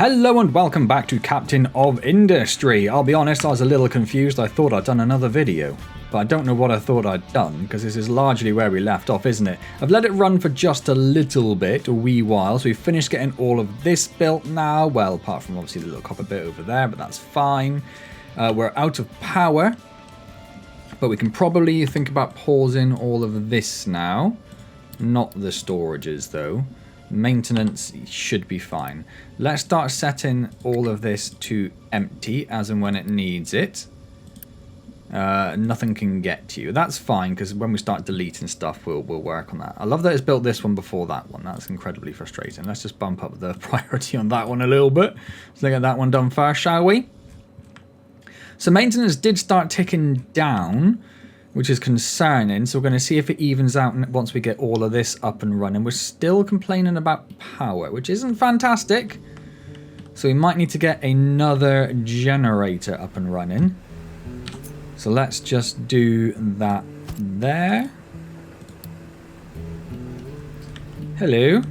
Hello and welcome back to Captain of Industry. I'll be honest, I was a little confused. I thought I'd done another video, but I don't know what I thought I'd done, because this is largely where we left off, isn't it? I've let it run for just a little bit, a wee while, so we've finished getting all of this built now. Well, apart from obviously the little copper bit over there, but that's fine. We're out of power, but we can probably think about pausing all of this now. Not the storages, though. Maintenance should be fine. Let's start setting all of this to empty as and when it needs it. Nothing can get to you. That's fine, because when we start deleting stuff, we'll work on that. I love that it's built this one before that one. That's incredibly frustrating. Let's just bump up the priority on that one a little bit. Let's get that one done first, shall we? So maintenance did start ticking down, which is concerning. So we're going to see if it evens out once we get all of this up and running. We're still complaining about power, which isn't fantastic. So we might need to get another generator up and running. So let's just do that there. Hello.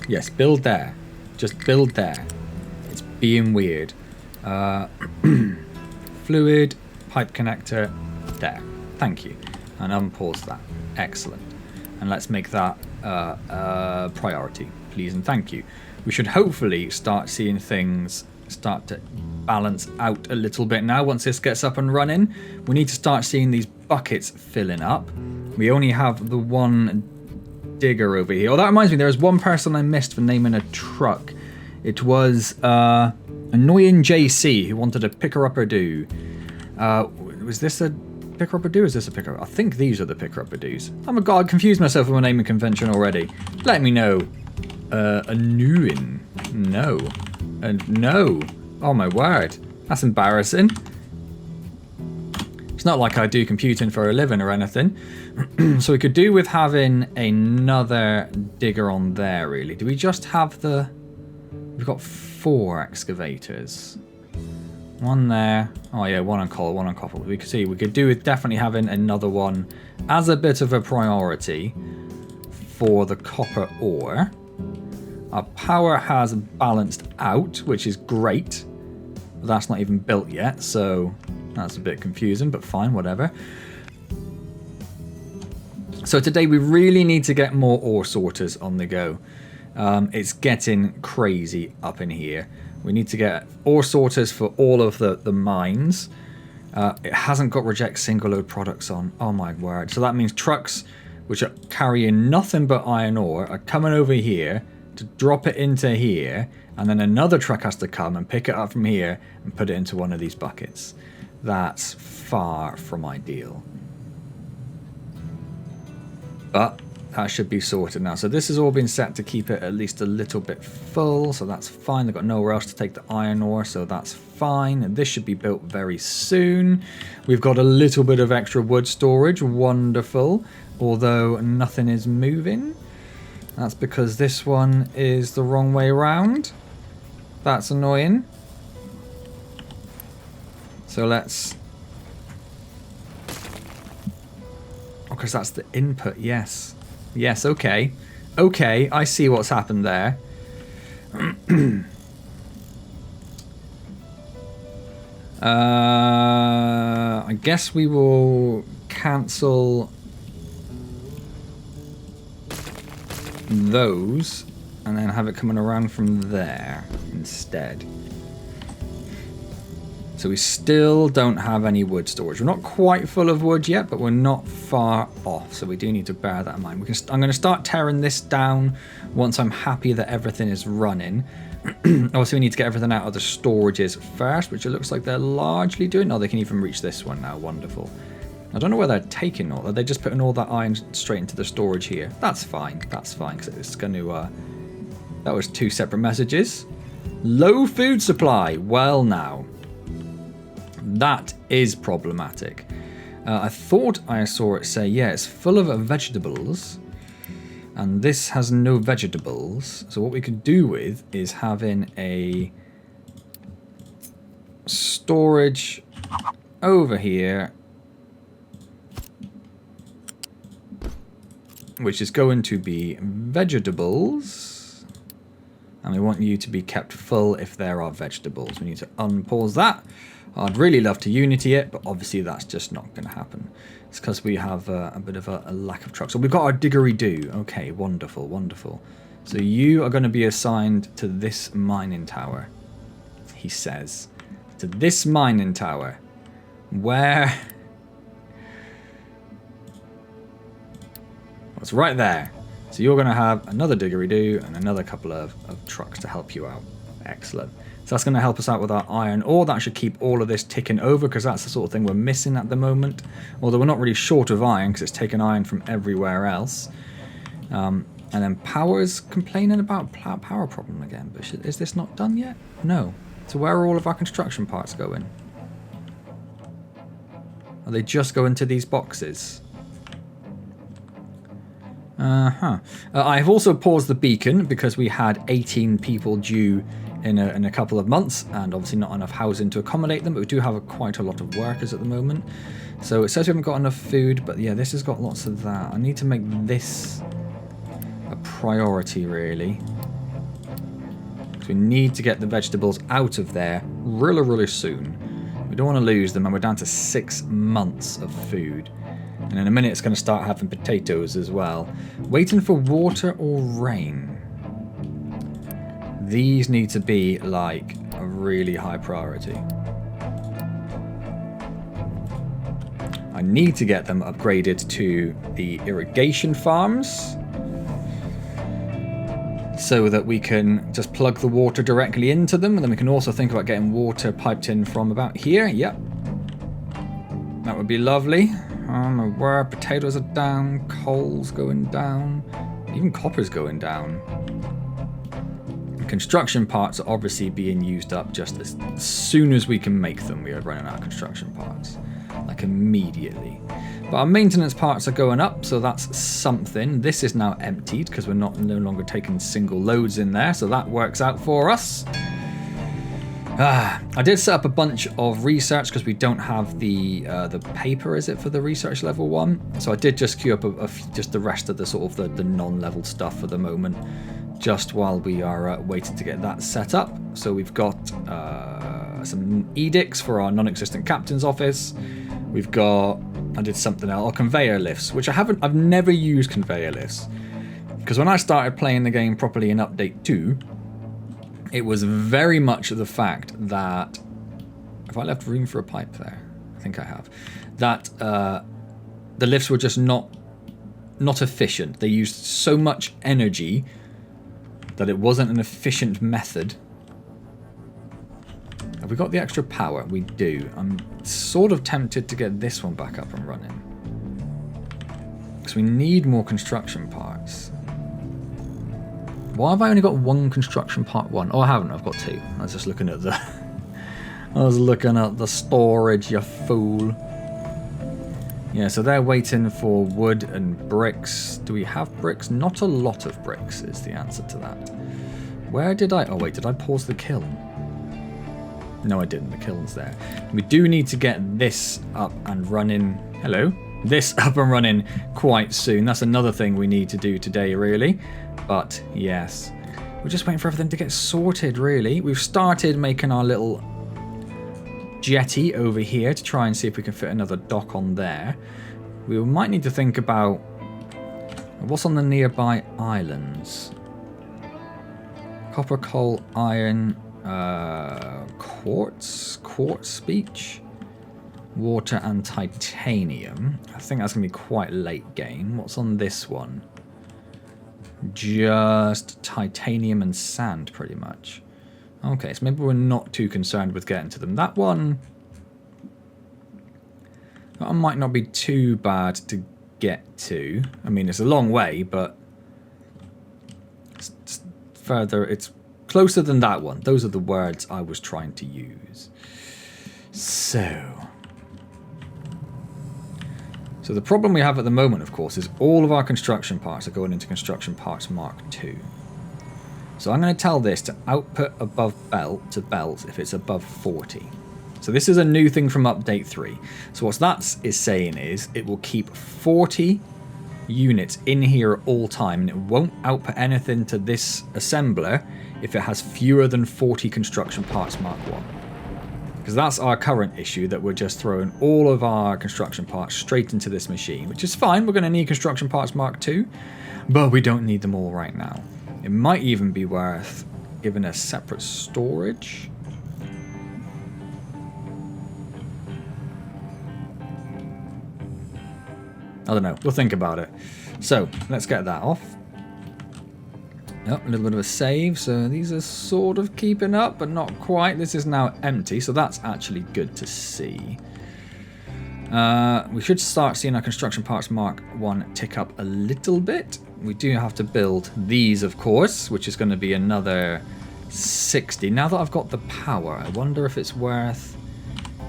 Yes, build there. Just build there. Being weird. Fluid, pipe connector, there. Thank you. And unpause that. Excellent. And let's make that priority, please and thank you. We should hopefully start seeing things start to balance out a little bit now once this gets up and running. We need to start seeing these buckets filling up. We only have the one digger over here. Oh, that reminds me, there was one person I missed for naming a truck. It was Annoying JC who wanted a picker-upper-do. Was this a picker-upper-do or is this a picker? I think these are the picker-upper-do's. Oh my god, I confused myself with my naming convention already. Let me know. Annoying. No. No. Oh my word. That's embarrassing. It's not like I do computing for a living or anything. So we could do with having another digger on there, really. Do we just have the... We've got 4 excavators. One there. Oh yeah, one on coal, one on copper. We could see we could do with definitely having another one as a bit of a priority for the copper ore. Our power has balanced out, which is great. But that's not even built yet, so that's a bit confusing, but fine, whatever. So today we really need to get more ore sorters on the go. It's getting crazy up in here. We need to get ore sorters for all of the mines. It hasn't got reject single load products on. Oh my word. So that means trucks which are carrying nothing but iron ore are coming over here to drop it into here, and then another truck has to come and pick it up from here and put it into one of these buckets. That's far from ideal. But that should be sorted now. So this has all been set to keep it at least a little bit full. So that's fine. They've got nowhere else to take the iron ore. So that's fine. And this should be built very soon. We've got a little bit of extra wood storage. Wonderful. Although nothing is moving. That's because this one is the wrong way around. That's annoying. So let's... Oh, because that's the input. Yes. Yes, okay. Okay, I see what's happened there. I guess we will cancel those and then have it coming around from there instead. So we still don't have any wood storage. We're not quite full of wood yet, but we're not far off. So we do need to bear that in mind. I'm going to start tearing this down once I'm happy that everything is running. Also, we need to get everything out of the storages first, which it looks like they're largely doing. Oh, they can even reach this one now. Wonderful. I don't know where they're taking all. Are they just putting all that iron straight into the storage here? That's fine. That's fine, because it's going to... that was 2 separate messages. Low food supply. Well, now. That is problematic. I thought I saw it say, yeah, it's full of vegetables. And this has no vegetables. So what we could do with is having a storage over here which is going to be vegetables. And we want you to be kept full if there are vegetables. We need to unpause that. I'd really love to Unity it, but obviously that's just not going to happen. It's because we have a bit of a lack of trucks. So we've got our diggery-do. Okay, wonderful, wonderful. So you are going to be assigned to this mining tower, he says. To this mining tower. Where... It's right there. So you're going to have another diggery-do and another couple of trucks to help you out. Excellent. So that's going to help us out with our iron ore. That should keep all of this ticking over because that's the sort of thing we're missing at the moment. Although we're not really short of iron because it's taken iron from everywhere else. And then power's complaining about power problem again. But is this not done yet? No. So where are all of our construction parts going? Are they just going to these boxes? I've also paused the beacon because we had 18 people due in a couple of months and obviously not enough housing to accommodate them, but we do have quite a lot of workers at the moment. So it says we haven't got enough food, but yeah, this has got lots of that. I need to make this a priority, really. Because we need to get the vegetables out of there really, really soon. We don't want to lose them, and we're down to 6 months of food. And in a minute, it's going to start having potatoes as well. Waiting for water or rain. These need to be like a really high priority. I need to get them upgraded to the irrigation farms so that we can just plug the water directly into them. And then we can also think about getting water piped in from about here. Yep. That would be lovely. I'm aware potatoes are down, coal's going down, even copper's going down. Construction parts are obviously being used up just as soon as we can make them. We are running out of construction parts, like immediately. But our maintenance parts are going up, so that's something. This is now emptied because we're no longer taking single loads in there, so that works out for us. I did set up a bunch of research because we don't have the paper, is it, for the research level 1? So I did just queue up just the rest of the sort of the non-level stuff for the moment, just while we are waiting to get that set up. So we've got some edicts for our non-existent captain's office. We've got, I did something else, conveyor lifts, which I've never used conveyor lifts. Because when I started playing the game properly in Update 2, it was very much the fact that, have I left room for a pipe there? I think I have. That the lifts were just not efficient. They used so much energy that it wasn't an efficient method. Have we got the extra power? We do. I'm sort of tempted to get this one back up and running. Because we need more construction parts. Why have I only got one construction part 1? Oh, I haven't. I've got 2. I was just looking at the... I was looking at the storage, you fool. Yeah, so they're waiting for wood and bricks. Do we have bricks? Not a lot of bricks is the answer to that. Where did I... Oh, wait. Did I pause the kiln? No, I didn't. The kiln's there. We do need to get this up and running. Hello. This up and running quite soon. That's another thing we need to do today, really. But, yes. We're just waiting for everything to get sorted, really. We've started making our little jetty over here to try and see if we can fit another dock on there. We might need to think about what's on the nearby islands. Copper, coal, iron, quartz speech, water and titanium. I think that's going to be quite late game. What's on this one? Just titanium and sand, pretty much. Okay, so maybe we're not too concerned with getting to them. That one might not be too bad to get to. I mean, it's a long way, but it's further. It's closer than that one. Those are the words I was trying to use. So the problem we have at the moment, of course, is all of our construction parts are going into construction parts Mark II. So I'm going to tell this to output above belt to belt if it's above 40. So this is a new thing from Update 3. So what that is saying is it will keep 40 units in here at all time, and it won't output anything to this assembler if it has fewer than 40 construction parts Mark 1. Because that's our current issue, that we're just throwing all of our construction parts straight into this machine, which is fine. We're going to need construction parts Mark 2, but we don't need them all right now. It might even be worth giving a separate storage. I don't know. We'll think about it. So, let's get that off. Oh, a little bit of a save. So these are sort of keeping up, but not quite. This is now empty, so that's actually good to see. We should start seeing our construction parts Mark 1 tick up a little bit. We do have to build these, of course, which is going to be another 60. Now that I've got the power, I wonder if it's worth,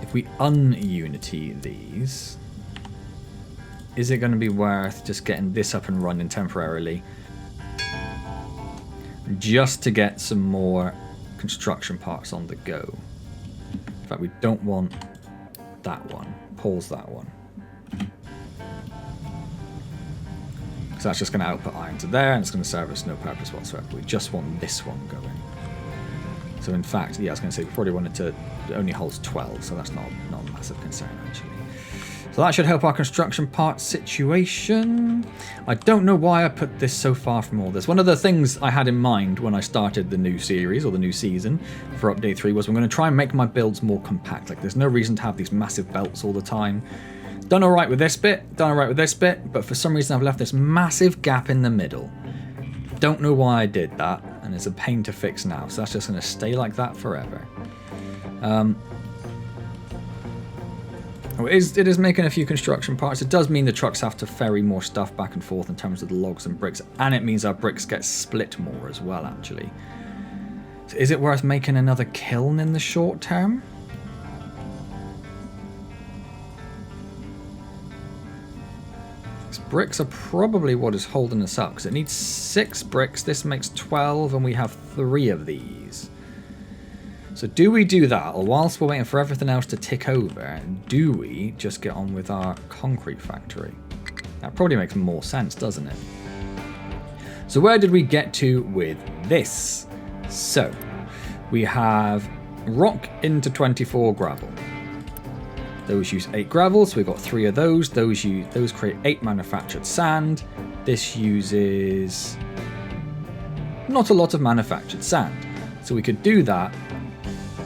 if we ununity these, is it going to be worth just getting this up and running temporarily, just to get some more construction parts on the go? In fact, we don't want that one. Pause that one. So that's just going to output iron to there, and it's going to serve us no purpose whatsoever. We just want this one going. So in fact, yeah, I was going to say we probably wanted to, it only holds 12, so that's not a massive concern actually. So that should help our construction parts situation. I don't know why I put this so far from all this. One of the things I had in mind when I started the new series, or the new season, for Update 3 was I'm going to try and make my builds more compact. Like, there's no reason to have these massive belts all the time. Done alright with this bit, done alright with this bit, but for some reason I've left this massive gap in the middle. Don't know why I did that, and it's a pain to fix now, so that's just going to stay like that forever. It is making a few construction parts. It does mean the trucks have to ferry more stuff back and forth in terms of the logs and bricks, and it means our bricks get split more as well, actually. So is it worth making another kiln in the short term? These bricks are probably what is holding us up, because it needs 6 bricks. This makes 12, and we have 3 of these. So do we do that, or whilst we're waiting for everything else to tick over, do we just get on with our concrete factory? That probably makes more sense, doesn't it? So where did we get to with this? So we have rock into 24 gravel. Those use 8 gravel, so we've got 3 of those. Those create 8 manufactured sand. This uses not a lot of manufactured sand. So we could do that.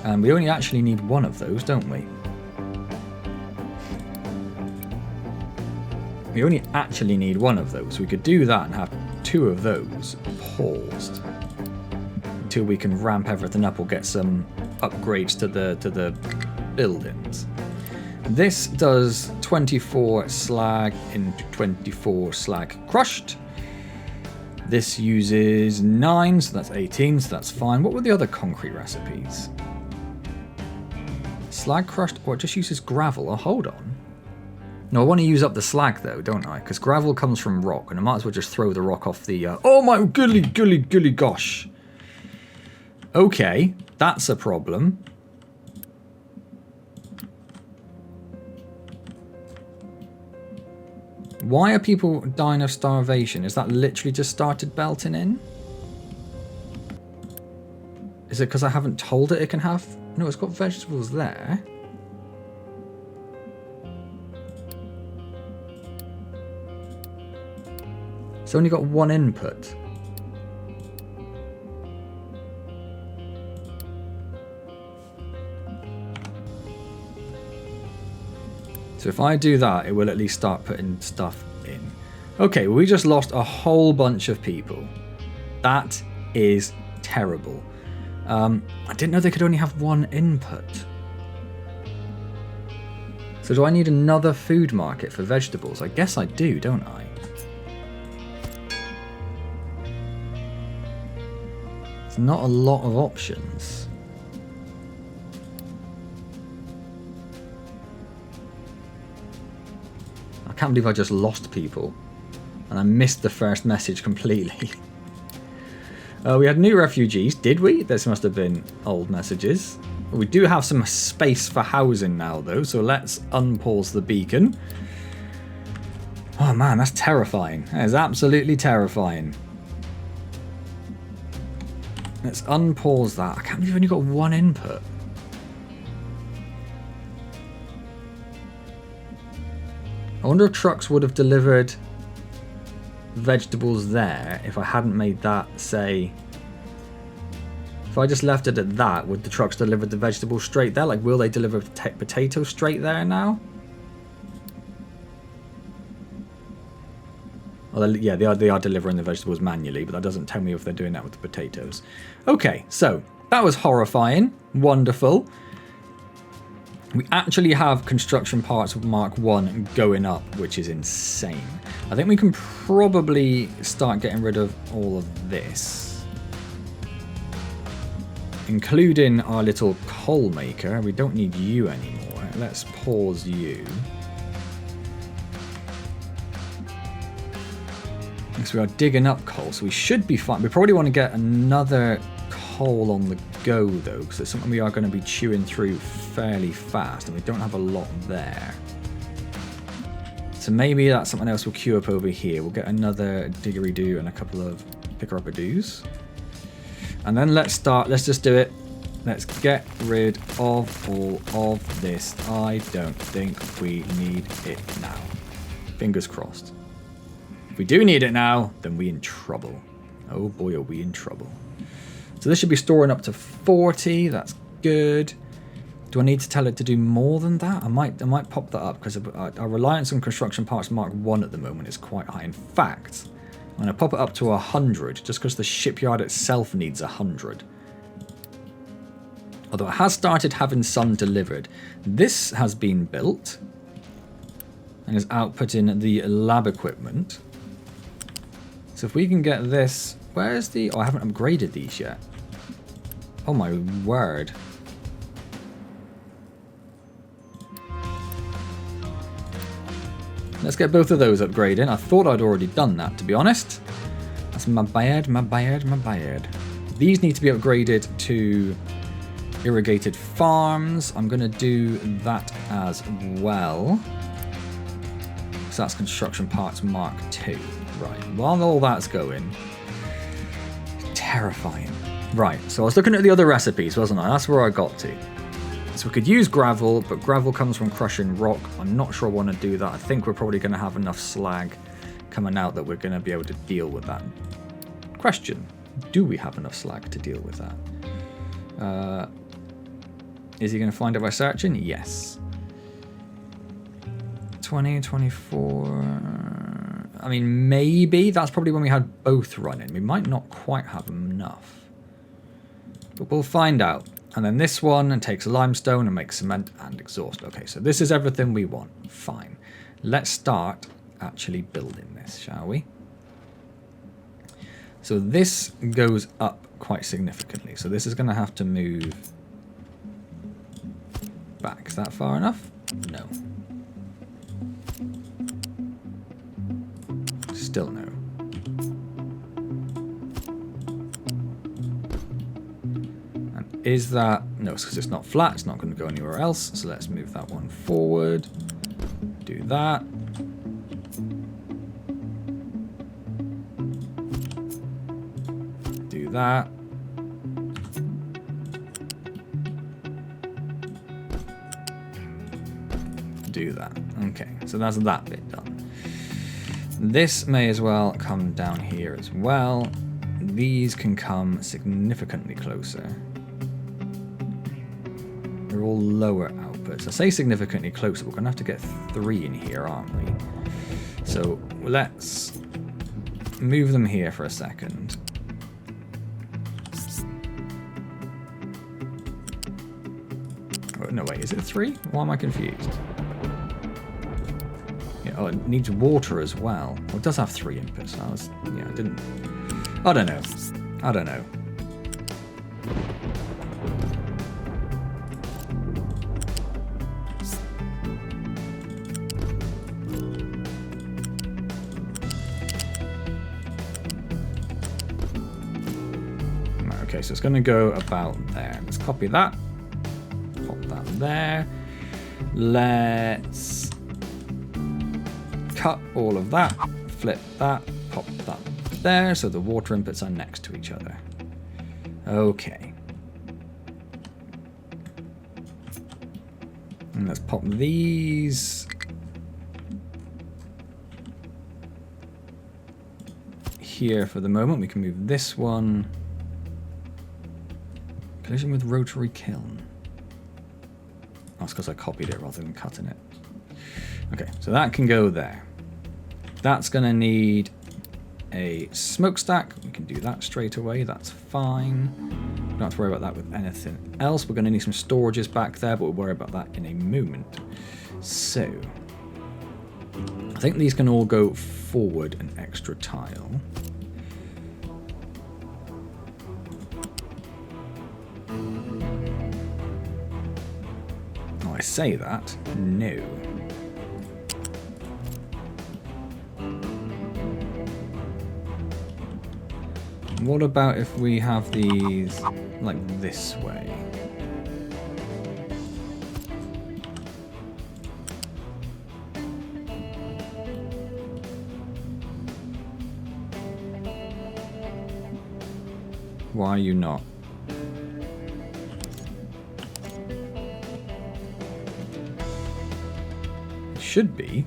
And we only actually need 1 of those, don't we? We only actually need 1 of those. We could do that and have 2 of those paused until we can ramp everything up or get some upgrades to the buildings. This does 24 slag into 24 slag crushed. This uses 9, so that's 18, so that's fine. What were the other concrete recipes? Slag crushed, or it just uses gravel. Oh, hold on. No, I want to use up the slag though, don't I? Because gravel comes from rock, and I might as well just throw the rock off the... Oh my golly gosh. Okay, that's a problem. Why are people dying of starvation? Is that literally just started belting in? Is it because I haven't told it can have... No, it's got vegetables there. It's only got 1 input. So if I do that, it will at least start putting stuff in. Okay, well, we just lost a whole bunch of people. That is terrible. I didn't know they could only have 1 input. So do I need another food market for vegetables? I guess I do, don't I? It's not a lot of options. I can't believe I just lost people. And I missed the first message completely. We had new refugees, did we? This must have been old messages. We do have some space for housing now, though, so let's unpause the beacon. Oh man, that's terrifying. That is absolutely terrifying. Let's unpause that. I can't believe you've only got one input. I wonder if trucks would have delivered vegetables there if I hadn't made that, say... If I just left it at that, would the trucks deliver the vegetables straight there? Like, will they deliver potatoes straight there now? Well, yeah, they are delivering the vegetables manually, but that doesn't tell me if they're doing that with the potatoes. Okay, so that was horrifying. Wonderful. We actually have construction parts of Mark 1 going up, which is insane. I think we can probably start getting rid of all of this, including our little coal maker. We don't need you anymore. Let's pause you. Because we are digging up coal, so we should be fine. We probably want to get another coal on the go, though, because it's something we are going to be chewing through fairly fast, and we don't have a lot there. So maybe that's something else we'll queue up over here. We'll get another diggery-doo and a couple of picker-upper-doos. And then let's just do it. Let's get rid of all of this. I don't think we need it now. Fingers crossed. If we do need it now, then we're in trouble. Oh boy, are we in trouble. So this should be storing up to 40. That's good. Do I need to tell it to do more than that? I might pop that up, because our reliance on construction parts Mark 1 at the moment is quite high. In fact, I'm going to pop it up to 100, just because the shipyard itself needs 100. Although it has started having some delivered. This has been built and is outputting the lab equipment. So if we can get this... Where's the... Oh, I haven't upgraded these yet. Oh my word. Let's get both of those upgrading. I thought I'd already done that, to be honest. That's my bad, my bad, my bad. These need to be upgraded to irrigated farms. I'm going to do that as well. So that's construction parts Mark 2. Right, while all that's going... Terrifying. Right, so I was looking at the other recipes, wasn't I? That's where I got to. So we could use gravel, but gravel comes from crushing rock. I'm not sure I want to do that. I think we're probably going to have enough slag coming out that we're going to be able to deal with that. Question, do we have enough slag to deal with that? Is he going to find it by searching? Yes. 20, 24... I mean, maybe. That's probably when we had both running. We might not quite have enough. But we'll find out. And then this one takes limestone and makes cement and exhaust. Okay, so this is everything we want. Fine. Let's start actually building this, shall we? So this goes up quite significantly. So this is going to have to move back. Is that far enough? No. Still no. And is that... No, it's because it's not flat. It's not going to go anywhere else. So let's move that one forward. Do that. Do that. Do that. Okay, so that's that bit done. This may as well come down here as well. These can come significantly closer. They're all lower outputs. I say significantly closer. We're going to have to get 3 in here, aren't we? So let's move them here for a second. Oh, no, wait, is it 3? Why am I confused? Oh, it needs water as well. Well, it does have 3 inputs. I don't know. I don't know. Okay, so it's going to go about there. Let's copy that. Pop that there. Let's cut all of that, flip that, pop that there, so the water inputs are next to each other. Okay. And let's pop these here for the moment. We can move this one. Collision with rotary kiln. That's because I copied it rather than cutting it. Okay, so that can go there. That's going to need a smokestack. We can do that straight away. That's fine. We don't have to worry about that with anything else. We're going to need some storages back there, but we'll worry about that in a moment. So, I think these can all go forward an extra tile. Oh, I say that. No. What about if we have these like this way? Why are you not? It should be.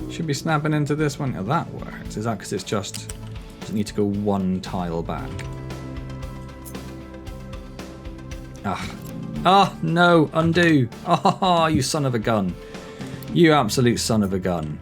Should be snapping into this one. Oh, that works. Is that because it's just... doesn't need to go one tile back? Ah. Ah, no. Undo. Ah, you son of a gun. You absolute son of a gun.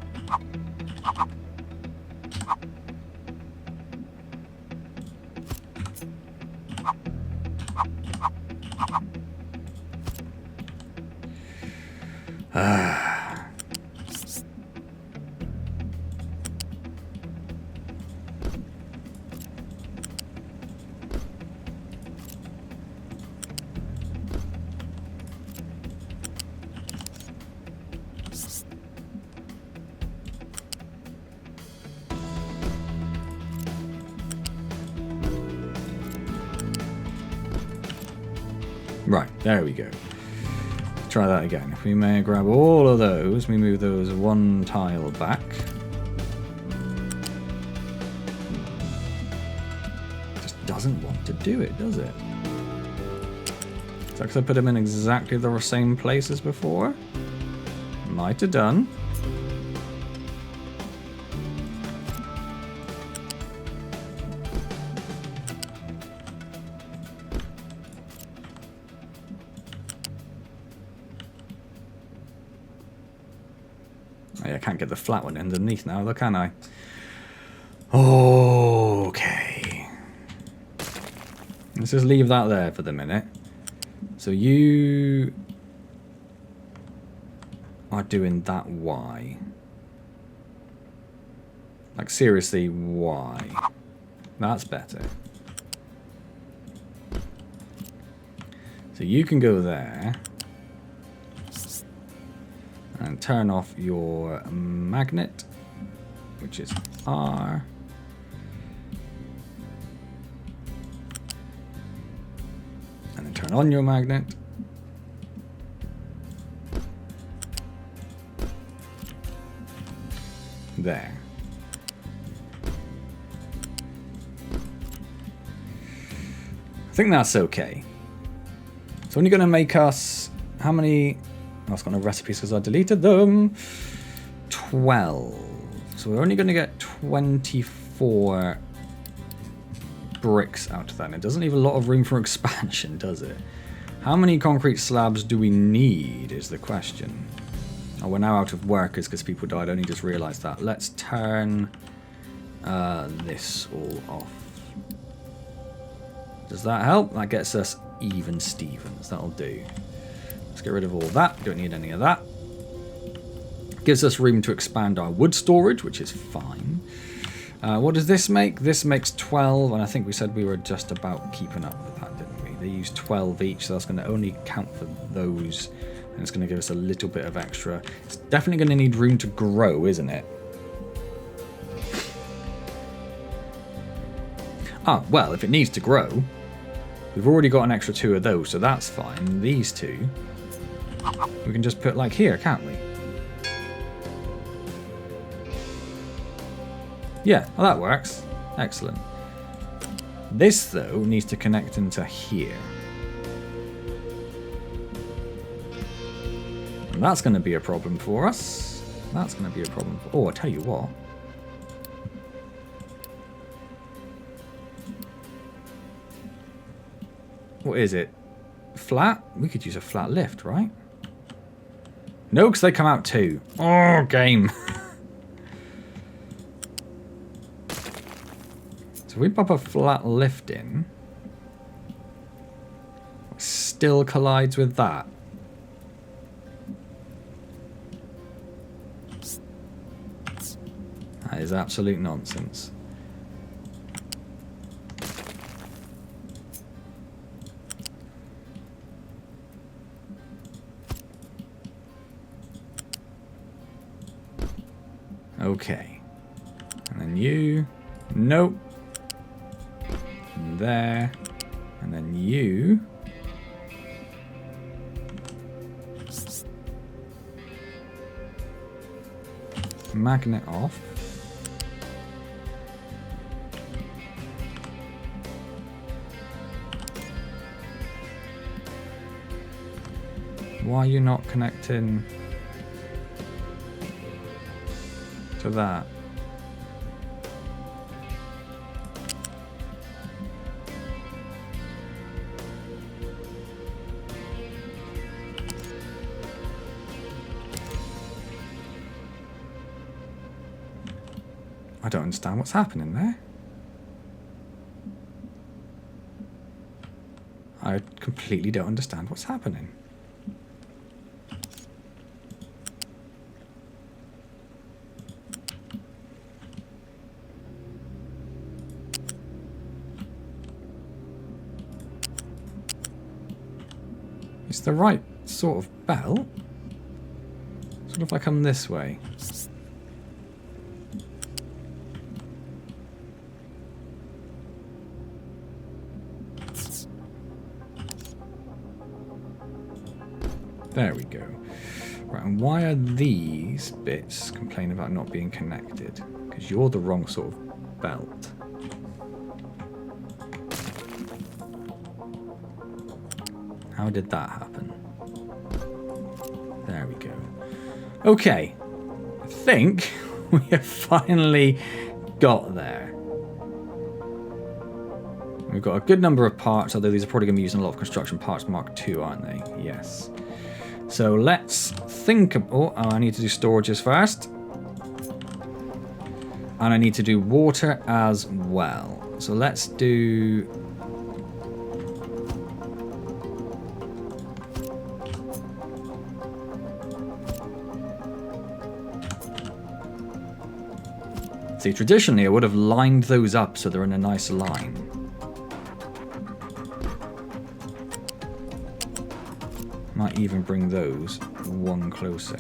Right, there we go. Try that again. If we may grab all of those, we move those one tile back. Just doesn't want to do it, does it? Is that because I put them in exactly the same place as before? Might have done. I can't get the flat one underneath now, though, can I? Okay. Let's just leave that there for the minute. So you are doing that why? Like, seriously, why? That's better. So you can go there. And turn off your magnet, which is R. And then turn on your magnet. There. I think that's okay. It's only going to make us... how many... I've got no recipes because I deleted them. 12. So we're only going to get 24 bricks out of that. And it doesn't leave a lot of room for expansion, does it? How many concrete slabs do we need is the question. Oh, we're now out of workers because people died. I only just realised that. Let's turn this all off. Does that help? That gets us even Stevens. That'll do. Let's get rid of all that. Don't need any of that. Gives us room to expand our wood storage, which is fine. What does this make? This makes 12, and I think we said we were just about keeping up with that, didn't we? They use 12 each, so that's going to only count for those, and it's going to give us a little bit of extra. It's definitely going to need room to grow, isn't it? Ah, well, if it needs to grow, we've already got an extra 2 of those, so that's fine. These 2... we can just put like here, can't we? Yeah, well, that works. Excellent. This, though, needs to connect into here. And that's going to be a problem for us. That's going to be a problem for... Oh, I'll tell you what. What is it? Flat? We could use a flat lift, right? No, because they come out too. Oh, game. So we pop a flat lift in. It still collides with that. That is absolute nonsense. Okay. And then you. Nope. And there. And then you. Magnet off. Why are you not connecting to that? I don't understand what's happening there. I completely don't understand what's happening. It's the right sort of belt. Sort of like I'm this way. There we go. Right, and why are these bits complaining about not being connected? Because you're the wrong sort of belt. How did that happen? There we go. Okay. I think we have finally got there. We've got a good number of parts, although these are probably going to be using a lot of construction parts Mark II, aren't they? Yes. So let's think of... Oh, I need to do storages first. And I need to do water as well. So let's do... See, traditionally I would have lined those up so they're in a nice line. Might even bring those one closer.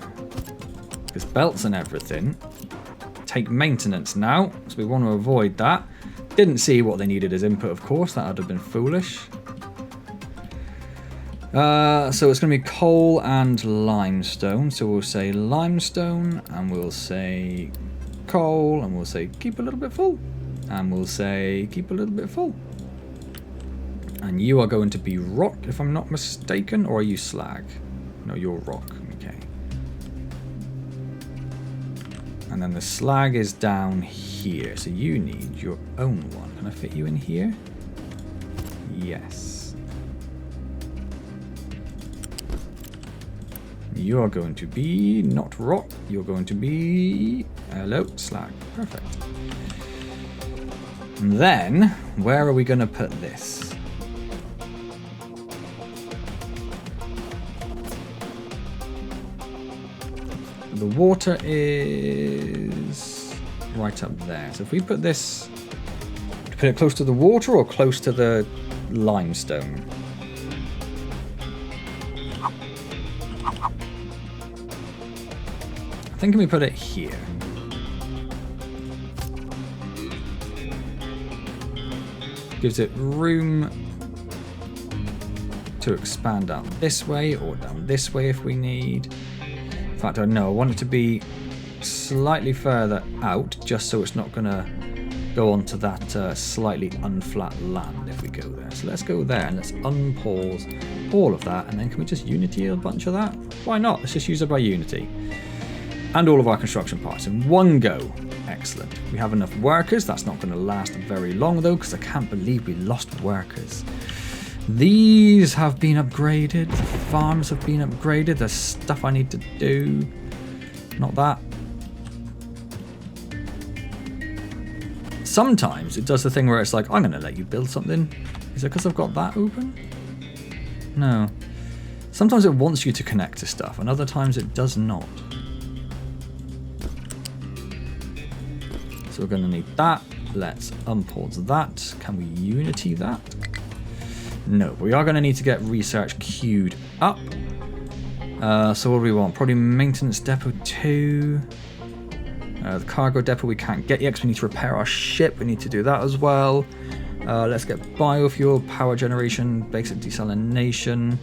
Because belts and everything take maintenance now, so we want to avoid that. Didn't see what they needed as input, of course. That would have been foolish. So it's going to be coal and limestone. So we'll say limestone, and we'll say coal, and we'll say keep a little bit full. And we'll say keep a little bit full. And you are going to be rock, if I'm not mistaken, or are you slag? No, you're rock. Okay. And then the slag is down here, so you need your own one. Can I fit you in here? Yes. You are going to be not rock. You're going to be hello, slag. Perfect. And then where are we going to put this? The water is right up there. So if we put this, put it close to the water or close to the limestone? I think we put it here. Gives it room to expand out this way or down this way if we need. In fact, I don't know. I want it to be slightly further out, just so it's not going to go onto that slightly unflat land if we go there. So let's go there and let's unpause all of that. And then can we just Unity a bunch of that? Why not? Let's just use it by Unity. And all of our construction parts in one go. Excellent. We have enough workers. That's not going to last very long though, because I can't believe we lost workers. These have been upgraded. The farms have been upgraded. There's stuff I need to do. Not that. Sometimes it does the thing where it's like, I'm going to let you build something. Is it because I've got that open? No. Sometimes it wants you to connect to stuff, and other times it does not. So we're going to need that. Let's unpause that. Can we Unity that? No. We are going to need to get research queued up. So what do we want? Probably maintenance depot 2. The cargo depot we can't get yet because we need to repair our ship. We need to do that as well. Let's get biofuel, power generation, basic desalination,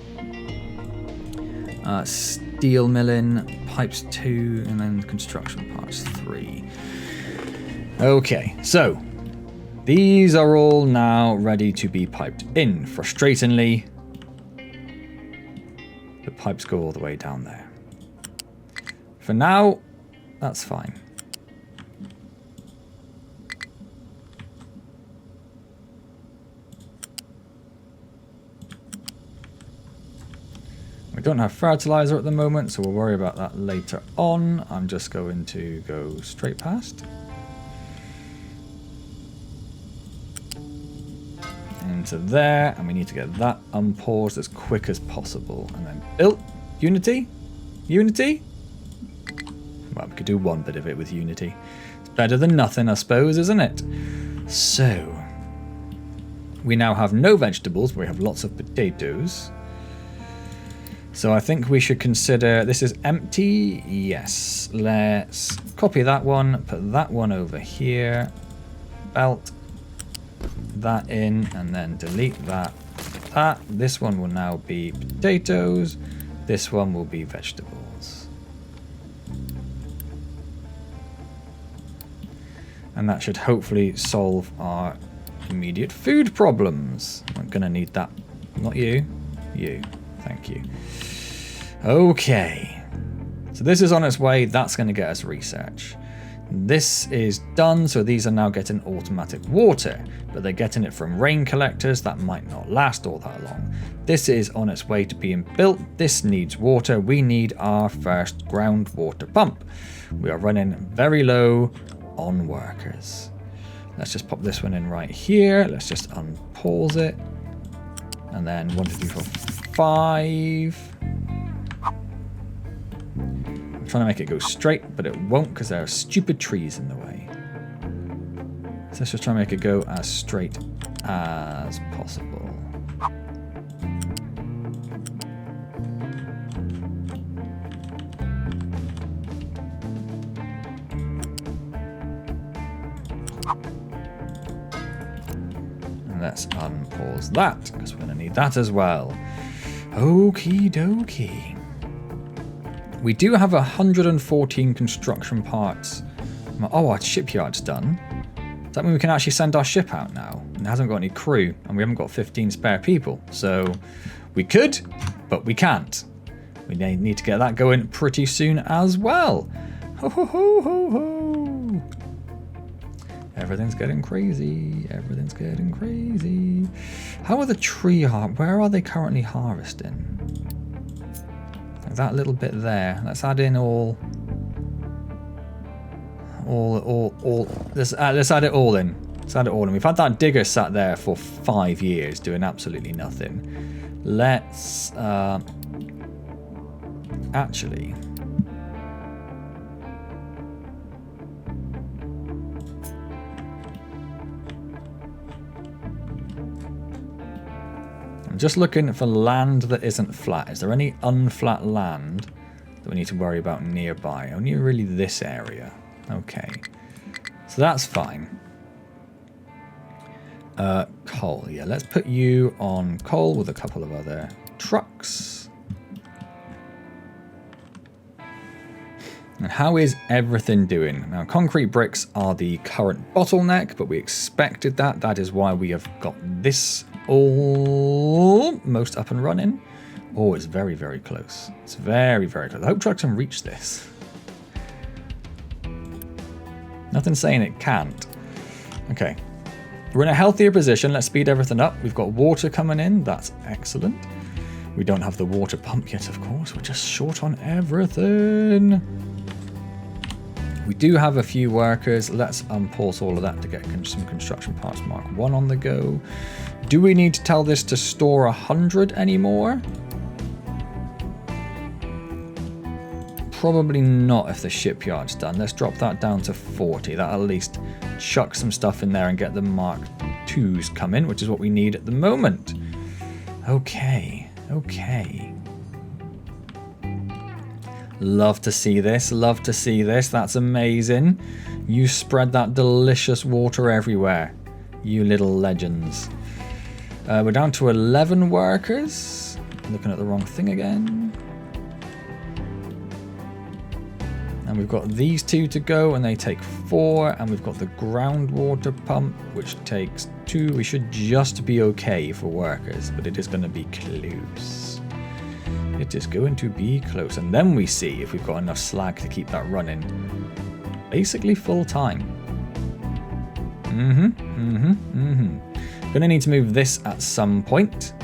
steel milling, pipes 2, and then construction parts 3. Okay, so these are all now ready to be piped in. Frustratingly, the pipes go all the way down there. For now, that's fine. We don't have fertilizer at the moment, so we'll worry about that later on. I'm just going to go straight past. Into there, and we need to get that unpaused as quick as possible. And then built. Unity? Unity? Well, we could do one bit of it with Unity. It's better than nothing, I suppose, isn't it? So, we now have no vegetables, but we have lots of potatoes. So I think we should consider, this is empty, yes. Let's copy that one, put that one over here, belt that in, and then delete that. This one will now be potatoes, this one will be vegetables. And that should hopefully solve our immediate food problems. I'm gonna need that, not you, you. Thank you. Okay. So this is on its way. That's going to get us research. This is done. So these are now getting automatic water, but they're getting it from rain collectors. That might not last all that long. This is on its way to being built. This needs water. We need our first groundwater pump. We are running very low on workers. Let's just pop this one in right here. Let's just unpause it. And then 1, 2, 3, 4, 5. I'm trying to make it go straight, but it won't because there are stupid trees in the way. So let's just try and make it go as straight as possible. And let's unpause that because we're going to need that as well. Okie dokie. We do have 114 construction parts. Oh, our shipyard's done. Does that mean we can actually send our ship out now? It hasn't got any crew, and we haven't got 15 spare people. So we could, but we can't. We need to get that going pretty soon as well. Ho ho ho ho ho. Everything's getting crazy. Everything's getting crazy. How are the tree where are they currently harvesting? That little bit there. Let's add in all. Let's add it all in. Let's add it all in. We've had that digger sat there for 5 years doing absolutely nothing. Let's actually. Just looking for land that isn't flat. Is there any unflat land that we need to worry about nearby? Only really this area. Okay. So that's fine. Coal. Yeah, let's put you on coal with a couple of other trucks. And how is everything doing? Now, concrete bricks are the current bottleneck, but we expected that. That is why we have got this almost up and running. Oh, it's very, very close. It's very, very close. I hope trucks can reach this. Nothing saying it can't. Okay. We're in a healthier position. Let's speed everything up. We've got water coming in. That's excellent. We don't have the water pump yet, of course. We're just short on everything. We do have a few workers. Let's unpause all of that to get some construction parts Mark 1 on the go. Do we need to tell this to store 100 anymore? Probably not if the shipyard's done. Let's drop that down to 40. That'll at least chuck some stuff in there and get the Mark 2s come in, which is what we need at the moment. Okay, okay. Love to see this, love to see this. That's amazing. You spread that delicious water everywhere, you little legends. We're down to 11 workers. Looking at the wrong thing again. And we've got these 2 to go, and they take 4. And we've got the groundwater pump, which takes 2. We should just be okay for workers, but it is going to be close. It is going to be close. And then we see if we've got enough slag to keep that running. Basically full time. Gonna need to move this at some point.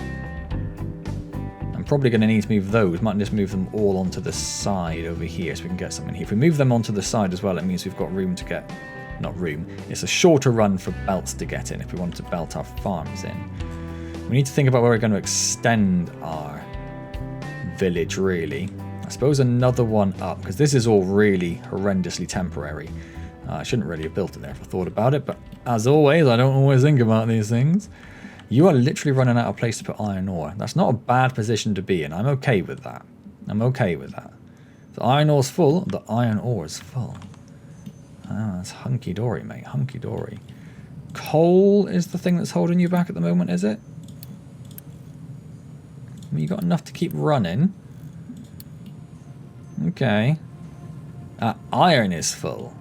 I'm probably gonna need to move those. Might just move them all onto the side over here so we can get something here. If we move them onto the side as well, it means we've got room to get... Not room. It's a shorter run for belts to get in if we want to belt our farms in. We need to think about where we're going to extend our village, really. I suppose another one up, because this is all really horrendously temporary. I shouldn't really have built it there if I thought about it, but as always, I don't always think about these things. You are literally running out of place to put iron ore. That's not a bad position to be in. I'm okay with that. I'm okay with that. The iron ore's full, the iron ore is full. Ah, that's hunky-dory, mate. Hunky-dory. Coal is the thing that's holding you back at the moment, is it? You got enough to keep running. Okay. Iron is full.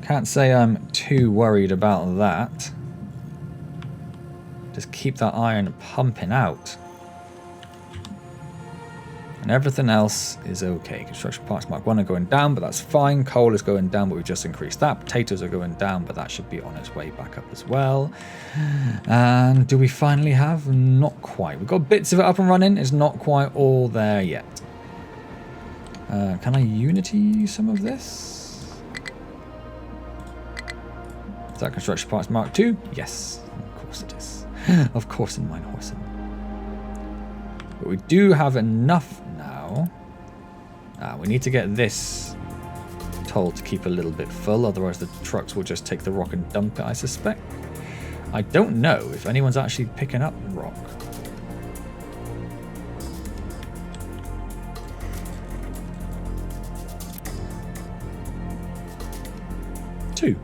Can't say I'm too worried about that. Just keep that iron pumping out. And everything else is okay. Construction parts Mark 1 are going down, but that's fine. Coal is going down, but we've just increased that. Potatoes are going down, but that should be on its way back up as well. And do we finally have? Not quite. We've got bits of it up and running. It's not quite all there yet. Can I Unity some of this? Is that construction parts Mark 2? Yes, of course it is. Of course in mine horse. But we do have enough now. We need to get this told to keep a little bit full, otherwise the trucks will just take the rock and dump it, I suspect. I don't know if anyone's actually picking up rock. Two.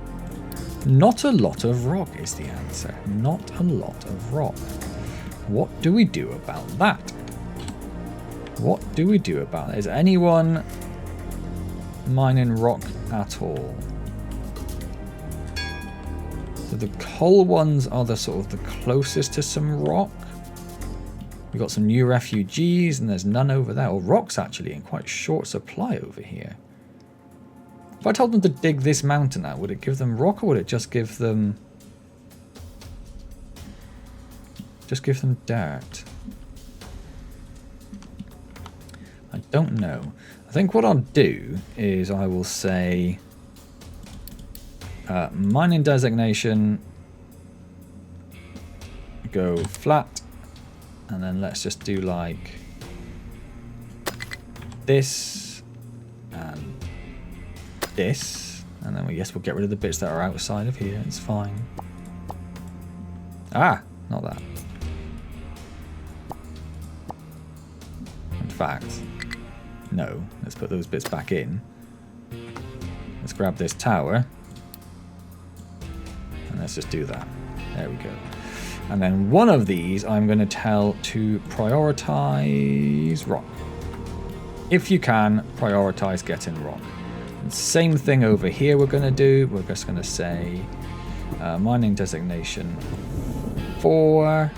Not a lot of rock is the answer. Not a lot of rock. What do we do about that? What do we do about it? Is anyone mining rock at all? So the coal ones are the sort of the closest to some rock. We've got some new refugees and there's none over there. Or rock's actually in quite short supply over here. If I told them to dig this mountain out, would it give them rock or would it just give them... dirt? I don't know. I think what I'll do is I will say mining designation, go flat, and then let's just do like this and this, and then we'll get rid of the bits that are outside of here. It's fine. Ah, not that. In fact, no, let's put those bits back in. Let's grab this tower and let's just do that. There we go. And then one of these I'm going to tell to prioritize rock. if you can, prioritize getting rock. And same thing over here we're going to do. We're just going to say mining designation 4.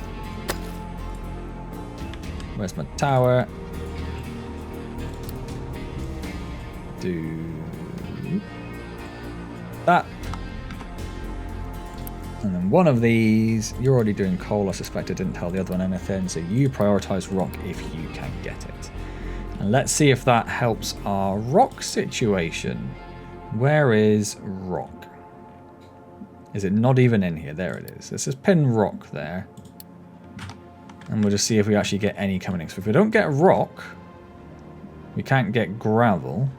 Where's my tower? Do that. And then one of these, you're already doing coal. I suspect I didn't tell the other one anything. So you prioritize rock if you can get it. And let's see if that helps our rock situation. Where is rock? Is it not even in here? There it is. Let's just pin rock there. And we'll just see if we actually get any coming in. So if we don't get rock, we can't get gravel.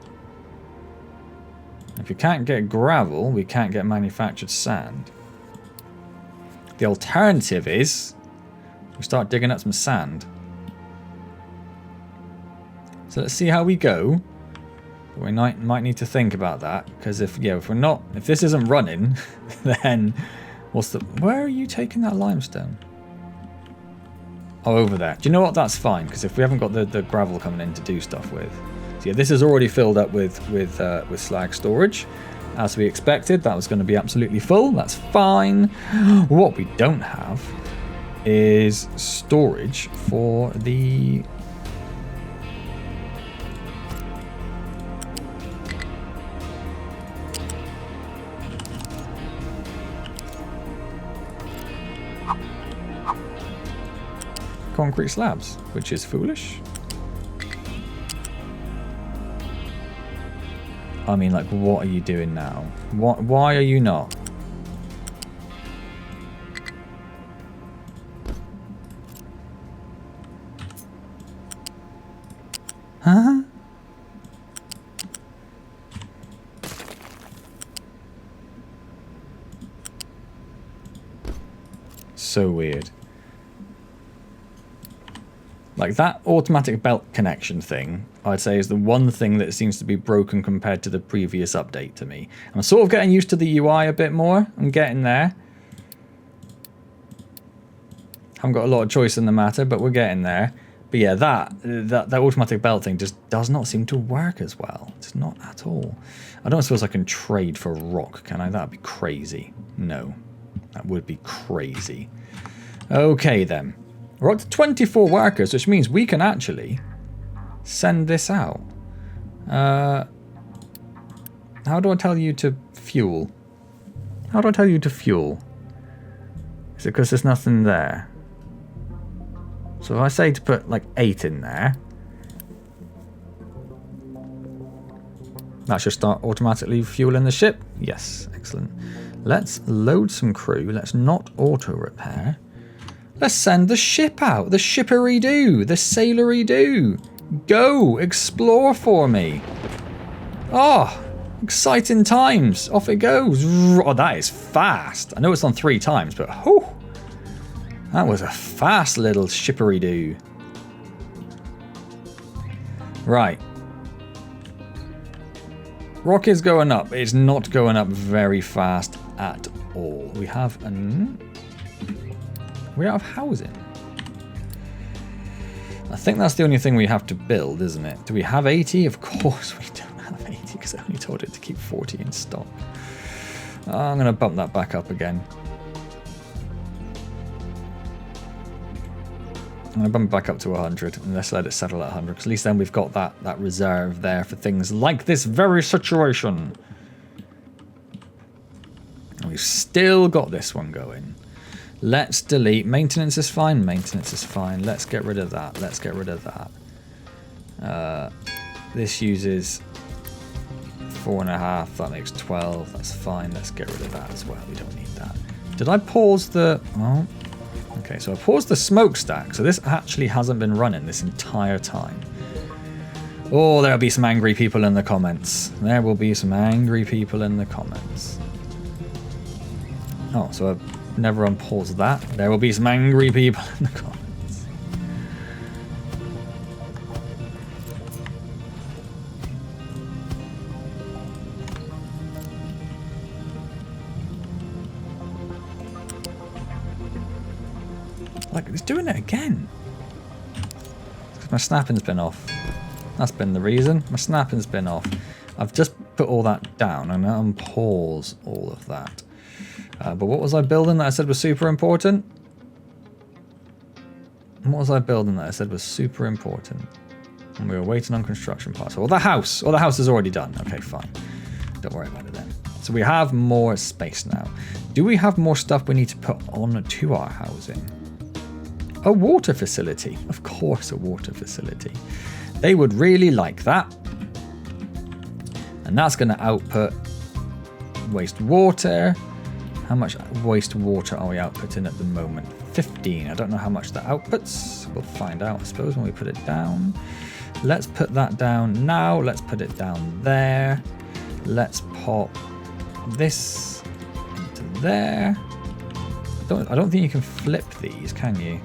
If we can't get gravel, we can't get manufactured sand. The alternative is we start digging up some sand. So let's see how we go. We might need to think about that, because if this isn't running, then where are you taking that limestone? Oh, over there. Do you know what? That's fine, because if we haven't got the gravel coming in to do stuff with. So yeah, this is already filled up with slag storage. As we expected, that was going to be absolutely full. That's fine. What we don't have is storage for the concrete slabs, which is foolish. I mean, like, what are you doing now? Why are you not? Huh? So weird. Like, that automatic belt connection thing, I'd say, is the one thing that seems to be broken compared to the previous update to me. I'm sort of getting used to the UI a bit more. I'm getting there. Haven't got a lot of choice in the matter, but we're getting there. But yeah, that automatic belt thing just does not seem to work as well. It's not at all. I don't suppose I can trade for rock, can I? That'd be crazy. No, that would be crazy. Okay, then. We're up to 24 workers, which means we can actually send this out. How do I tell you to fuel? How do I tell you to fuel? Is it because there's nothing there? So if I say to put like 8 in there, that should start automatically fueling the ship. Yes, excellent. Let's load some crew. Let's not auto repair. Let's send the ship out. The shippery-doo. The sailory-doo. Go. Explore for me. Oh, exciting times. Off it goes. Oh, that is fast. I know it's on 3 times, but whew, that was a fast little shippery-doo. Right. Rock is going up. It's not going up very fast at all. We have we're out of housing. I think that's the only thing we have to build, isn't it? Do we have 80? Of course we don't have 80, because I only told it to keep 40 in stock. I'm going to bump that back up again. I'm going to bump it back up to 100, and let's let it settle at 100, because at least then we've got that reserve there for things like this very situation. And we've still got this one going. Let's delete. Maintenance is fine. Maintenance is fine. Let's get rid of that. Let's get rid of that. This uses 4.5. That makes 12. That's fine. Let's get rid of that as well. We don't need that. Did I pause the... Oh. Okay, so I paused the smokestack. So this actually hasn't been running this entire time. Oh, there'll be some angry people in the comments. There will be some angry people in the comments. Oh, so I've never unpaused that. There will be some angry people in the comments. Like, it's doing it again. Because my snapping's been off. That's been the reason. My snapping's been off. I've just put all that down. I'm going to unpause all of that. But what was I building that I said was super important? What was I building that I said was super important? And we were waiting on construction parts. Well, the house. Well, the house is already done. Okay, fine. Don't worry about it then. So we have more space now. Do we have more stuff we need to put on to our housing? A water facility. Of course, a water facility. They would really like that. And that's going to output wastewater. How much wastewater are we outputting at the moment? 15. I don't know how much that outputs. We'll find out, I suppose, when we put it down. Let's put that down now. Let's put it down there. Let's pop this into there. I don't think you can flip these, can you?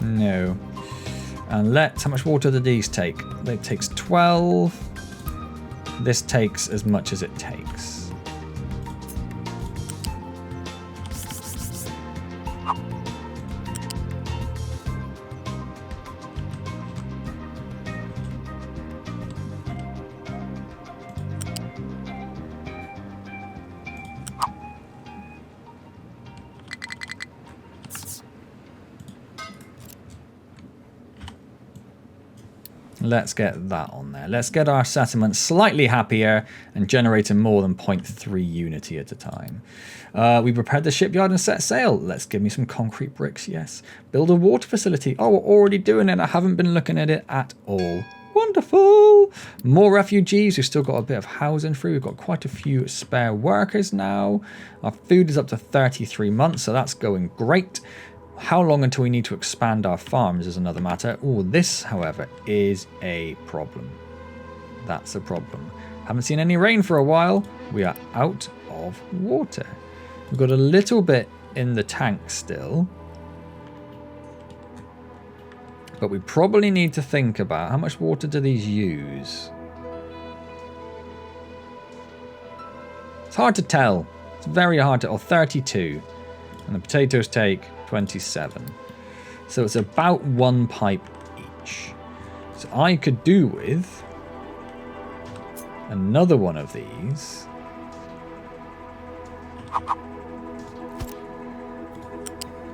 No. And how much water do these take? It takes 12. This takes as much as it takes. Let's get that on there. Let's get our settlement slightly happier and generating more than 0.3 unity at a time. We prepared the shipyard and set sail. Let's give me some concrete bricks, yes. Build a water facility. Oh, we're already doing it. I haven't been looking at it at all. Wonderful. More refugees. We've still got a bit of housing through. We've got quite a few spare workers now. Our food is up to 33 months, so that's going great. How long until we need to expand our farms is another matter. Oh, this, however, is a problem. That's a problem. Haven't seen any rain for a while. We are out of water. We've got a little bit in the tank still. But we probably need to think about how much water do these use? It's hard to tell. It's very hard to... Oh, 32. And the potatoes take 27. So it's about one pipe each. So I could do with another one of these.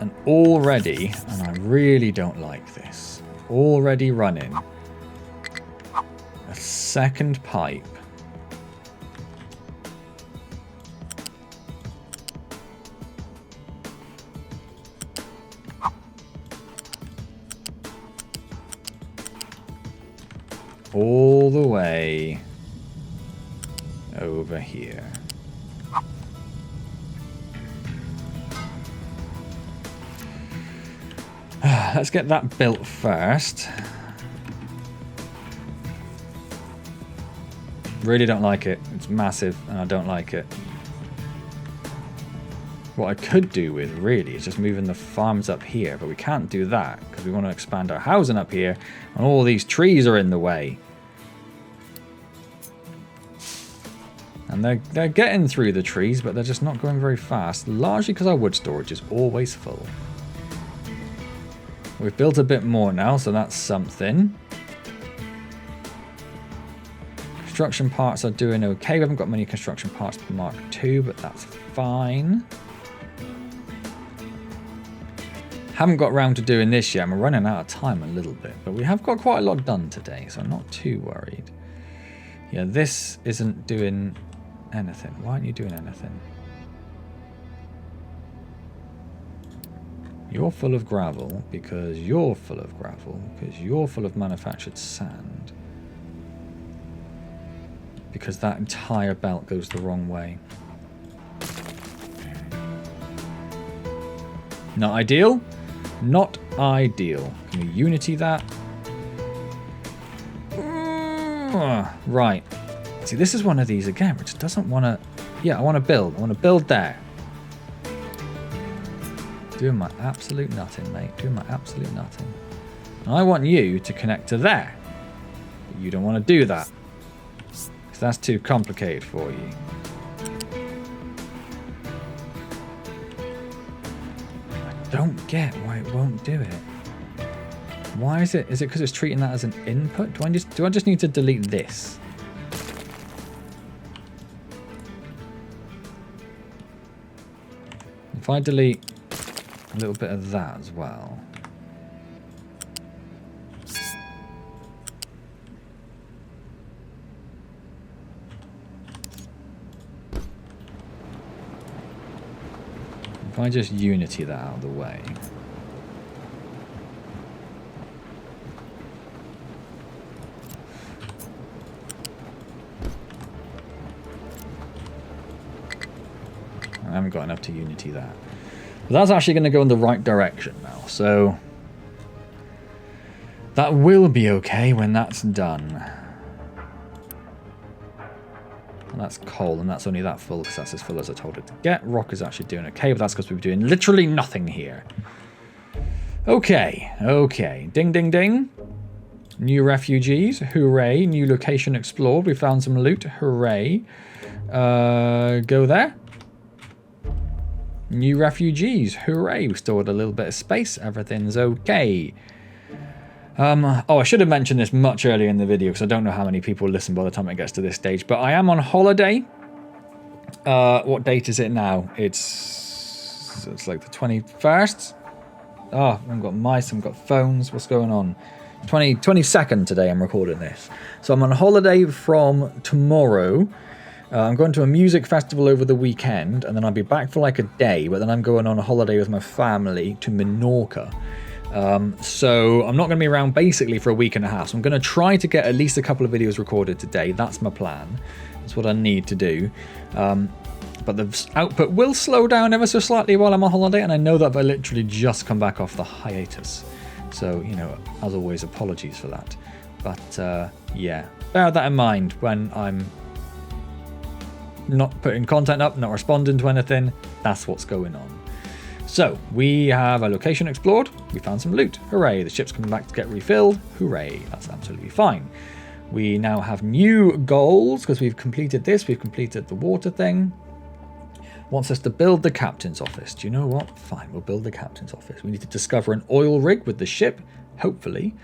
And already, and I really don't like this, already running a second pipe all the way over here. Let's get that built first. Really don't like it. It's massive and I don't like it. What I could do with really is just moving the farms up here, but we can't do that because we want to expand our housing up here and all these trees are in the way. And they're getting through the trees, but they're just not going very fast, largely because our wood storage is always full. We've built a bit more now, so that's something. Construction parts are doing okay. We haven't got many construction parts for Mark II, but that's fine. Haven't got around to doing this yet. I'm running out of time a little bit, but we have got quite a lot done today, so I'm not too worried. Yeah, this isn't doing anything. Why aren't you doing anything? You're full of gravel because you're full of gravel because you're full of manufactured sand. Because that entire belt goes the wrong way. Not ideal? Not ideal. Can we unity that? Right. See, this is one of these again, which doesn't want to... Yeah, I want to build. I want to build there. Doing my absolute nutting, mate. Doing my absolute nutting. And I want you to connect to there. But you don't want to do that. Because that's too complicated for you. I don't get why it won't do it. Why is it? Is it because it's treating that as an input? Do I just need to delete this? If I delete a little bit of that as well. If I just unity that out of the way. I haven't got enough to unity that. But that's actually going to go in the right direction now. So that will be okay when that's done. And that's coal, and that's only that full because that's as full as I told it to get. Rock is actually doing okay, but that's because we're doing literally nothing here. Okay, okay. Ding, ding, ding. New refugees. Hooray. New location explored. We found some loot. Hooray. Go there. New refugees. Hooray. We stored a little bit of space. Everything's okay. Oh, I should have mentioned this much earlier in the video because I don't know how many people listen by the time it gets to this stage. But I am on holiday. What date is it now? It's like the 21st. Oh, I've got mice. I've got phones. What's going on? 22nd today I'm recording this. So I'm on holiday from tomorrow. I'm going to a music festival over the weekend, and then I'll be back for like a day, but then I'm going on a holiday with my family to Menorca. So I'm not going to be around basically for a week and a half. So I'm going to try to get at least a couple of videos recorded today. That's my plan. That's what I need to do. But the output will slow down ever so slightly while I'm on holiday, and I know that I literally just come back off the hiatus. So, you know, as always, apologies for that. But, yeah, bear that in mind when I'm not putting content up, not responding to anything. That's what's going on. So, we have a location explored. We found some loot. Hooray. The ship's coming back to get refilled. Hooray. That's absolutely fine. We now have new goals because we've completed this. We've completed the water thing. Wants us to build the captain's office. Do you know what? Fine, we'll build the captain's office. We need to discover an oil rig with the ship, hopefully.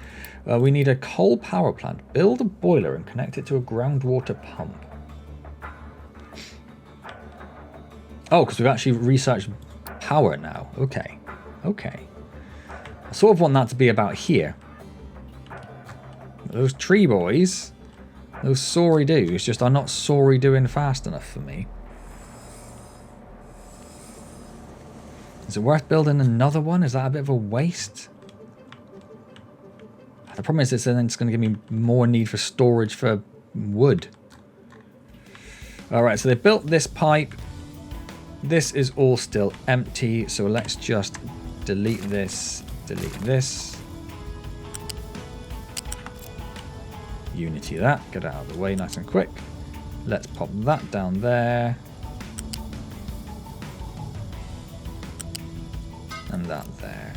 We need a coal power plant. Build a boiler and connect it to a groundwater pump. Oh, because we've actually researched power now. Okay. Okay. I sort of want that to be about here. Those tree boys, those sorry doos, just are not sorry doing fast enough for me. Is it worth building another one? Is that a bit of a waste? The problem is then it's going to give me more need for storage for wood. Alright, so they built this pipe. This is all still empty, so let's just delete this, delete this. Unity that, get out of the way nice and quick. Let's pop that down there. And that there.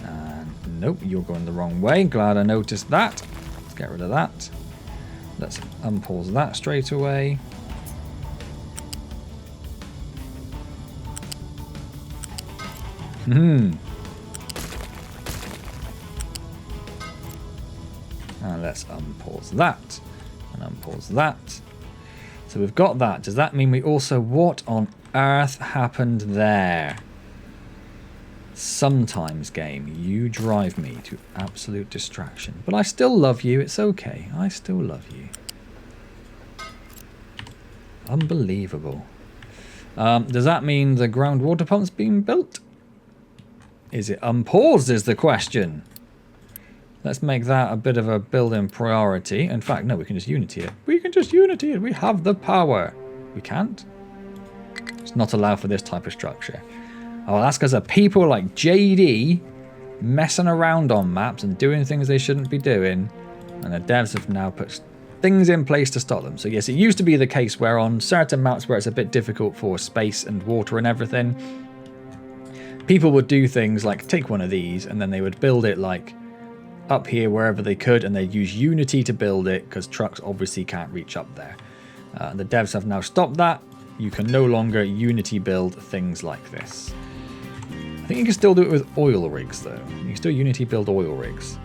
And nope, you're going the wrong way. Glad I noticed that. Let's get rid of that. Let's unpause that straight away. And let's unpause that. And unpause that. So we've got that. Does that mean we also... What on earth happened there? Sometimes, game, you drive me to absolute distraction. But I still love you. It's okay. I still love you. Unbelievable. Does that mean the groundwater pump's being built? Is it unpaused is the question. Let's make that a bit of a building priority. In fact, no, we can just unity it. We can just unity it. We have the power. We can't. It's not allowed for this type of structure. Oh, that's because of people like JD messing around on maps and doing things they shouldn't be doing. And the devs have now put things in place to stop them. So yes, it used to be the case where on certain maps where it's a bit difficult for space and water and everything, people would do things like take one of these and then they would build it like up here wherever they could, and they'd use Unity to build it because trucks obviously can't reach up there. The devs have now stopped that. You can no longer Unity build things like this. I think you can still do it with oil rigs, though. You can still Unity build oil rigs.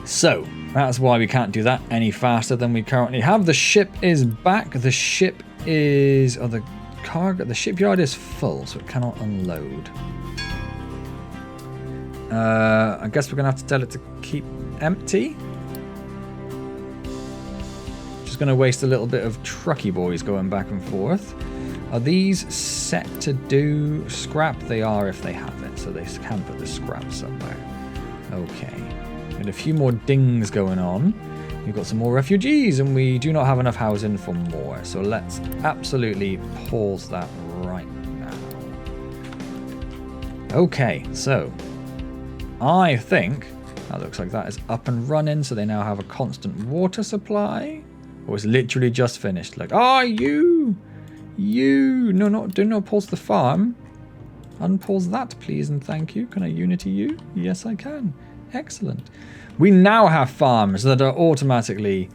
So, that's why we can't do that any faster than we currently have. The ship is back. The ship is... Oh, the cargo... The shipyard is full, so it cannot unload. I guess we're going to have to tell it to keep empty. Just going to waste a little bit of trucky boys going back and forth. Are these set to do scrap? They are if they have it, so they can put the scrap somewhere. Okay. And a few more dings going on. We've got some more refugees, and we do not have enough housing for more. So let's absolutely pause that right now. Okay, so I think that looks like that is up and running, so they now have a constant water supply. Or it's literally just finished. Like, you! No, do not pause the farm. Unpause that, please, and thank you. Can I Unity you? Yes, I can. Excellent. We now have farms that are automatically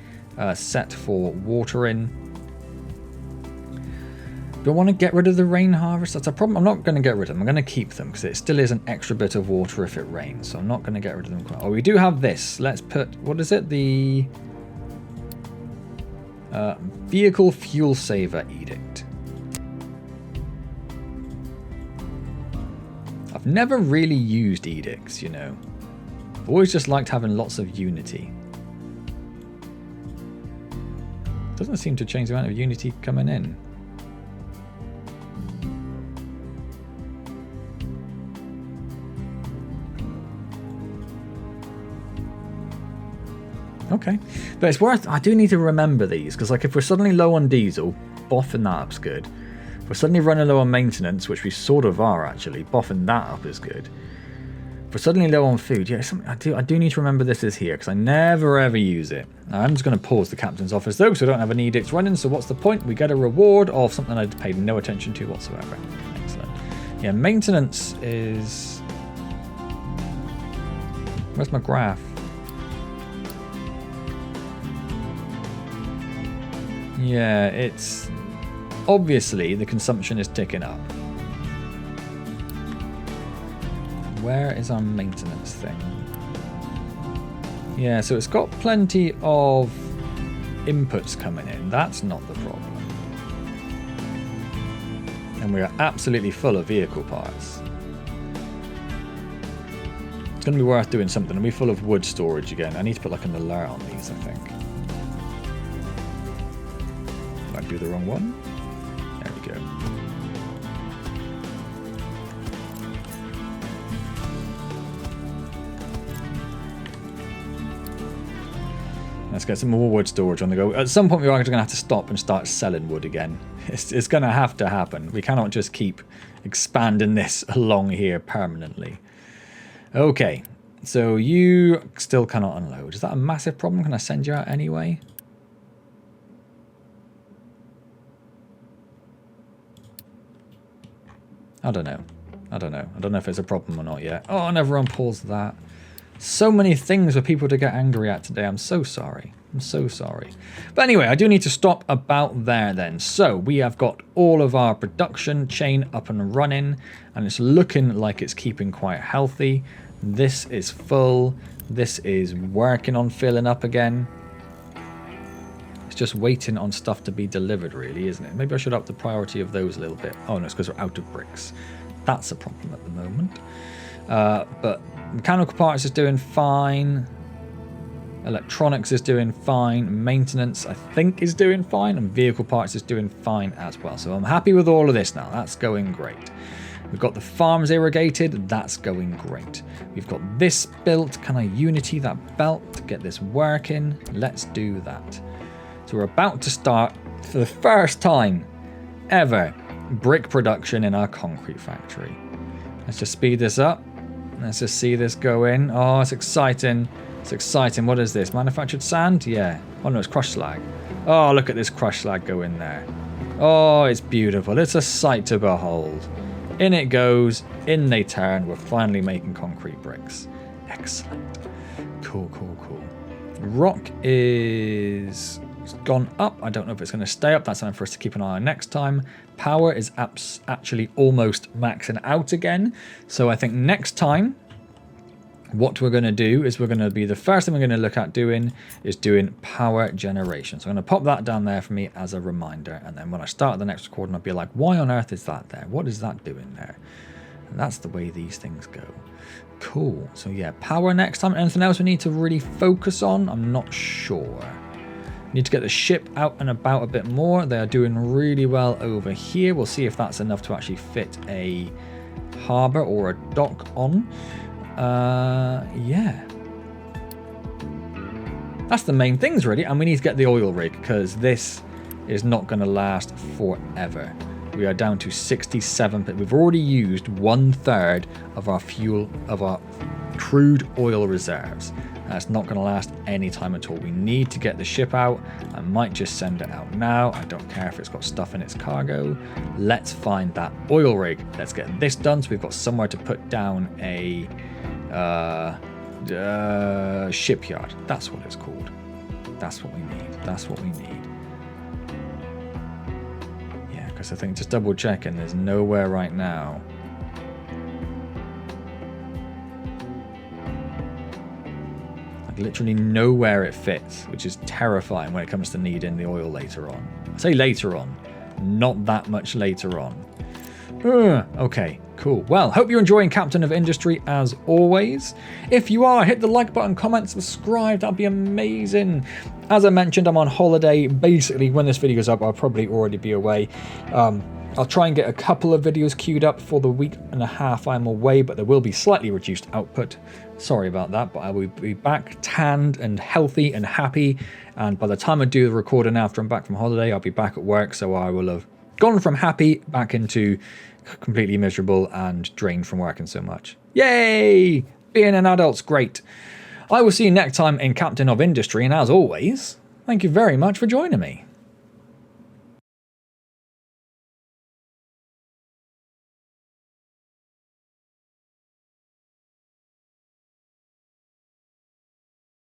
set for watering. Do I want to get rid of the rain harvest? That's a problem. I'm not going to get rid of them. I'm going to keep them because it still is an extra bit of water if it rains. So I'm not going to get rid of them quite. Oh, we do have this. Let's put, what is it? The vehicle fuel saver edict. I've never really used edicts, you know. I've always just liked having lots of Unity. Doesn't seem to change the amount of Unity coming in. Okay, but it's worth, I do need to remember these, because like if we're suddenly low on diesel, boffing that up's good. If we're suddenly running low on maintenance, which we sort of are actually, boffing that up is good. If we're suddenly low on food, yeah, I do need to remember this is here, because I never ever use it. Now, I'm just going to pause the captain's office though, so I don't have an edict running, so what's the point? We get a reward of something I paid no attention to whatsoever. Excellent. Yeah, maintenance is... Where's my graph? Yeah, it's... Obviously, the consumption is ticking up. Where is our maintenance thing? Yeah, so it's got plenty of inputs coming in. That's not the problem. And we are absolutely full of vehicle parts. It's going to be worth doing something. Are we full of wood storage again? I need to put like an alert on these, I think. Did I do the wrong one? There we go. Let's get some more wood storage on the go. At some point we are going to have to stop and start selling wood again. It's going to have to happen. We cannot just keep expanding this along here permanently. Okay, so you still cannot unload. Is that a massive problem? Can I send you out anyway? I don't know. I don't know if it's a problem or not yet. Oh, and everyone pulls that. So many things for people to get angry at today. I'm so sorry. I'm so sorry. But anyway, I do need to stop about there then. So we have got all of our production chain up and running, and it's looking like it's keeping quite healthy. This is full. This is working on filling up again. It's just waiting on stuff to be delivered, really, isn't it? Maybe I should up the priority of those a little bit. Oh, no, it's because we're out of bricks. That's a problem at the moment. But mechanical parts is doing fine. Electronics is doing fine. Maintenance, I think, is doing fine. And vehicle parts is doing fine as well. So I'm happy with all of this now. That's going great. We've got the farms irrigated. That's going great. We've got this built. Can I Unity that belt to get this working? Let's do that. So we're about to start, for the first time ever, brick production in our concrete factory. Let's just speed this up. Let's just see this go in. Oh, it's exciting. It's exciting. What is this? Manufactured sand? Yeah. Oh, no, it's crushed slag. Oh, look at this crushed slag go in there. Oh, it's beautiful. It's a sight to behold. In it goes. In they turn. We're finally making concrete bricks. Excellent. Cool, cool, cool. Rock is It's gone up. I don't know if it's going to stay up. That's something for us to keep an eye on next time. Power is actually almost maxing out again. So I think next time, what we're going to do is we're going to be the first thing we're going to look at doing is doing power generation. So I'm going to pop that down there for me as a reminder. And then when I start the next recording, I'll be like, why on earth is that there? What is that doing there? And that's the way these things go. Cool. So yeah, power next time. Anything else we need to really focus on? I'm not sure. Need to get the ship out and about a bit more. They are doing really well over here. We'll see if that's enough to actually fit a harbour or a dock on. Yeah. That's the main things really. And we need to get the oil rig because this is not going to last forever. We are down to 67, but we've already used 1/3 of our fuel, of our crude oil reserves. That's not going to last any time at all. We need to get the ship out. I might just send it out now. I don't care if it's got stuff in its cargo. Let's find that oil rig. Let's get this done so we've got somewhere to put down a shipyard. That's what it's called. That's what we need. That's what we need. I think just double checking, there's nowhere right now. Like literally nowhere it fits, which is terrifying when it comes to needing the oil later on. I say later on, not that much later on. Okay, cool. Well, hope you're enjoying Captain of Industry as always. If you are, hit the like button, comment, subscribe. That'd be amazing. As I mentioned, I'm on holiday. Basically, when this video goes up, I'll probably already be away. I'll try and get a couple of videos queued up for the week and a half I'm away, but there will be slightly reduced output. Sorry about that, but I will be back tanned and healthy and happy. And by the time I do the recording after I'm back from holiday, I'll be back at work. So I will have gone from happy back into completely miserable and drained from working so much. Yay! Being an adult's great. I will see you next time in Captain of Industry, and as always, thank you very much for joining me.